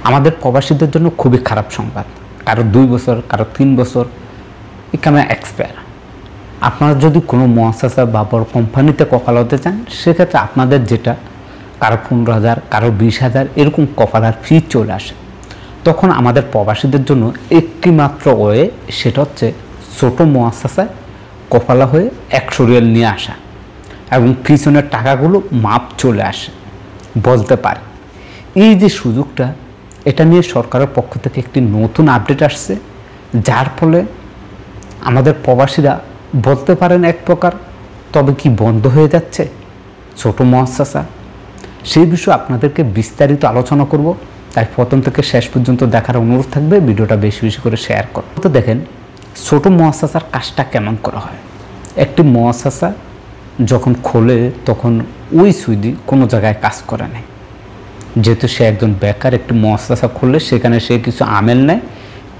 আমাদের প্রবাসীদের জন্য খুবই খারাপ সংবাদ। কারো 2 বছর, কারো 3 বছর এখানে এক্সপায়ার। আপনারা যদি কোনো মুআসাসা বা বড় কোম্পানিতে কফালতে চান, সেক্ষেত্রে আপনাদের যেটা কারো 15,000, কারো 20,000 এরকম কফালার ফি চলে আসে। তখন আমাদের প্রবাসীদের জন্য একটি মাত্র ওয়ে, সেটা হচ্ছে ছোটো মুআসাসায় কফালা হয়ে 100 রিয়াল নিয়ে আসা এবং পিছনের টাকাগুলো মাপ চলে আসে বলতে পারে। এই যে সুযোগটা, এটা নিয়ে সরকারের পক্ষ থেকে একটি নতুন আপডেট আসছে, যার ফলে আমাদের প্রবাসীরা বলতে পারেন এক প্রকার তবে কি বন্ধ হয়ে যাচ্ছে ছোটো মুআসাসা। সেই বিষয়ে আপনাদেরকে বিস্তারিত আলোচনা করব, তাই প্রথম থেকে শেষ পর্যন্ত দেখার অনুরোধ থাকবে। ভিডিওটা বেশি বেশি করে শেয়ার করুন। তো দেখেন ছোটো মুআসাসার কাজটা কেমন করা হয়। একটি মুআসাসা যখন খোলে তখন ওই সুইদি কোনো জায়গায় কাজ করে না, যেহেতু সে একজন বেকার। একটি মুআসাসা খুললে সেখানে সে কিছু আমেল নেয়,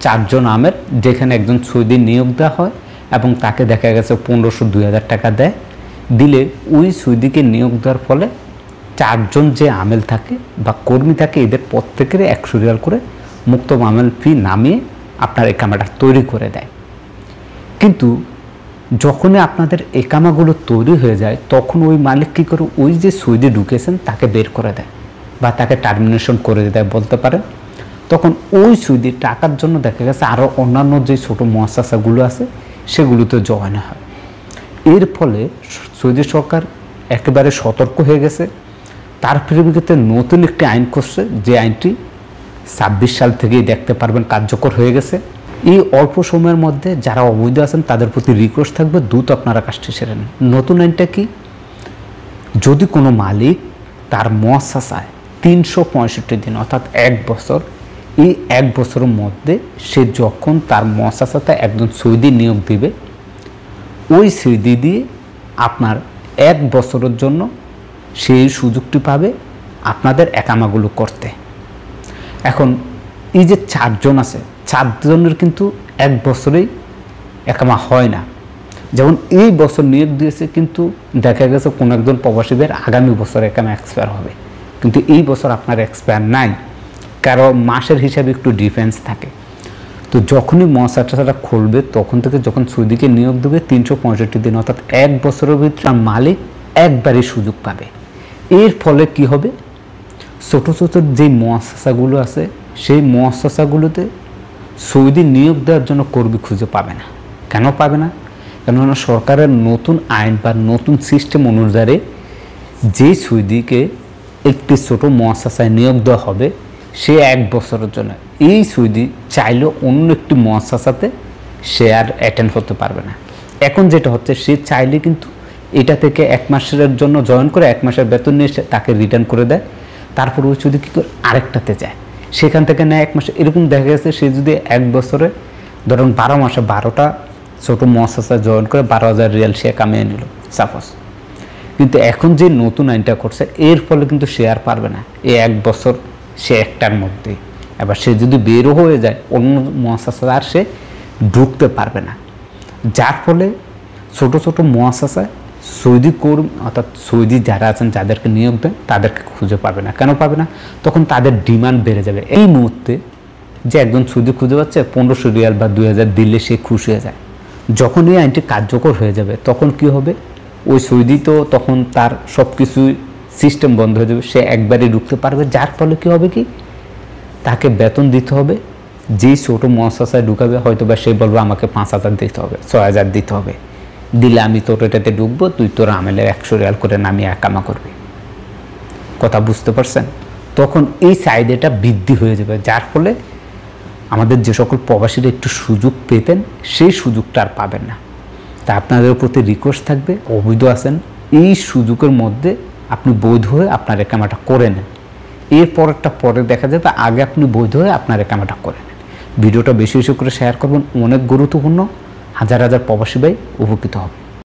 4 জন আমেল, যেখানে একজন সুইদি নিয়োগ দেওয়া হয় এবং তাকে দেখা গেছে 1500-2000 টাকা দিলে ওই সুইদিকে নিয়োগ দেওয়ার ফলে 4 জন যে আমেল থাকে বা কর্মী থাকে, এদের প্রত্যেকের 100 রিয়াল করে মুক্ত আমেল ফি নামিয়ে আপনার একামাটা তৈরি করে দেয়। কিন্তু যখনই আপনাদের একামাগুলো তৈরি হয়ে যায়, তখন ওই মালিক কী করে, ওই যে সুইদি ঢুকেছেন তাকে বের করে দেয় বা তাকে টার্মিনেশন করে দেয় বলতে পারেন। তখন ওই সুইদি টাকার জন্য দেখা গেছে আরও অন্যান্য যে ছোটো মুআসাসাগুলো আছে সেগুলোতে জয়েন হয়। এর ফলে সৌদি সরকার একেবারে সতর্ক হয়ে গেছে। তার পরিপ্রেক্ষিতে নতুন একটি আইন করছে, যে আইনটি 26 সাল থেকেই দেখতে পারবেন কার্যকর হয়ে গেছে। এই অল্প সময়ের মধ্যে যারা অবৈধ আছেন তাদের প্রতি রিকোয়েস্ট থাকবে, দ্রুত আপনারা কাজটি সেরে নেন। নতুন আইনটা কি, যদি কোনো মালিক তার মুআসাসায় 365 দিন অর্থাৎ 1 বছর, এই 1 বছরের মধ্যে সে যখন তার মুআসাসাতে একজন সৌদি নিয়োগ দিবে, ওই সৌদি দিয়ে আপনার 1 বছরের জন্য সেই সুযোগটি পাবে আপনাদের একামাগুলো করতে। এখন এই যে 4 জন আছে, 4 জনের কিন্তু 1 বছরেই একামা হয় না। যেমন এই বছর নিয়োগ দিয়েছে, কিন্তু দেখা গেছে কোনো একজন প্রবাসীদের আগামী বছর একামা এক্সপায়ার হবে, কিন্তু এই বছর আপনার এক্সপায়ার নাই, কারণ মাসের হিসাবে একটু ডিফারেন্স থাকে। তো যখনই মুআসাসাটা খুলবে তখন থেকে যখন সৌদিকে নিয়োগ দেবে 365 দিন অর্থাৎ 1 বছরের ভিতরে মালিক একবারই সুযোগ পাবে। এর ফলে কি হবে, ছোটো ছোটো যে মুআসাসাগুলো আছে সেই মুআসাসাগুলোতে সৌদি নিয়োগ দেওয়ার জন্য কর্মী খুঁজে পাবে না। কেন পাবে না? কেননা সরকারের নতুন আইন বা নতুন সিস্টেম অনুযায়ী যে সৌদিকে একটি ছোটো মুআসাসায় নিয়োগ দেওয়া হবে, সে 1 বছরের জন্য এই সৌদি চাইলেও অন্য একটি মুআসাসাতে সে আর অ্যাটেন্ড হতে পারবে না। এখন যেটা হচ্ছে, সে চাইলে কিন্তু এটা থেকে 1 মাসের জন্য জয়েন করে 1 মাসের বেতন নিয়ে তাকে রিটার্ন করে দেয়। তারপর ওই সৌদি কী করে আরেকটাতে যায়, সেখান থেকে নেয় 1 মাসে। এরকম দেখা গেছে সে যদি 1 বছরে ধরুন 12 মাসে 12টা ছোটো মুআসাসা জয়েন করে 12,000 রিয়াল সে কামিয়ে নিল সাপোজ। কিন্তু এখন যে নতুন আইনটা করছে, এর ফলে কিন্তু সে আর পারবে না এই 1 বছর সে একটার মধ্যেই। এবার সে যদি বেরও হয়ে যায় অন্য মুআসাসা আর সে ঢুকতে পারবে না, যার ফলে ছোটো ছোটো মুআসাসায় সৌদি কর্মী অর্থাৎ সৌদি যারা আছেন যাদেরকে নিয়োগ দেন তাদেরকে খুঁজে পাবে না। কেন পাবে না? তখন তাদের ডিমান্ড বেড়ে যাবে। এই মুহূর্তে যে একজন সৌদি খুঁজে পাচ্ছে 1500 রিয়াল বা 2000 দিলে সে খুশি হয়ে যায়। যখন এই আইনটি কার্যকর হয়ে যাবে তখন কি হবে, ওই সৌদি তো তখন তার সব কিছুই সিস্টেম বন্ধ হয়ে যাবে, সে একবারই ঢুকতে পারবে। যার ফলে কি হবে, কি তাকে বেতন দিতে হবে। যেই ছোটো মুআসাসায় ঢুকাবে হয়তো বা সে বলবে আমাকে 5000 দিতে হবে, 6000 দিতে হবে, দিলে আমি তোর এটাতে ঢুকবো, তুই তোর আমেলের 100 রিয়াল করে নামিয়ে একামা করবি। কথা বুঝতে পারছেন? তখন এই চাহিদাটা বৃদ্ধি হয়ে যাবে, যার ফলে আমাদের যে সকল প্রবাসীরা একটু সুযোগ পেতেন সেই সুযোগটা আর পাবেন না। তা আপনাদের প্রতি রিকোয়েস্ট থাকবে, অবৈধ আছেন এই সুযোগের মধ্যে আপনি বৈধ হয়ে আপনার একামাটা করে নেন। এরপরটা পরে দেখা যাবে, আগে আপনি বৈধ হয়ে আপনার একামাটা করে নেন। ভিডিওটা বেশি বেশি করে শেয়ার করবেন, অনেক গুরুত্বপূর্ণ। হাজার হাজার প্রবাসী ভাই উপকৃত হবে।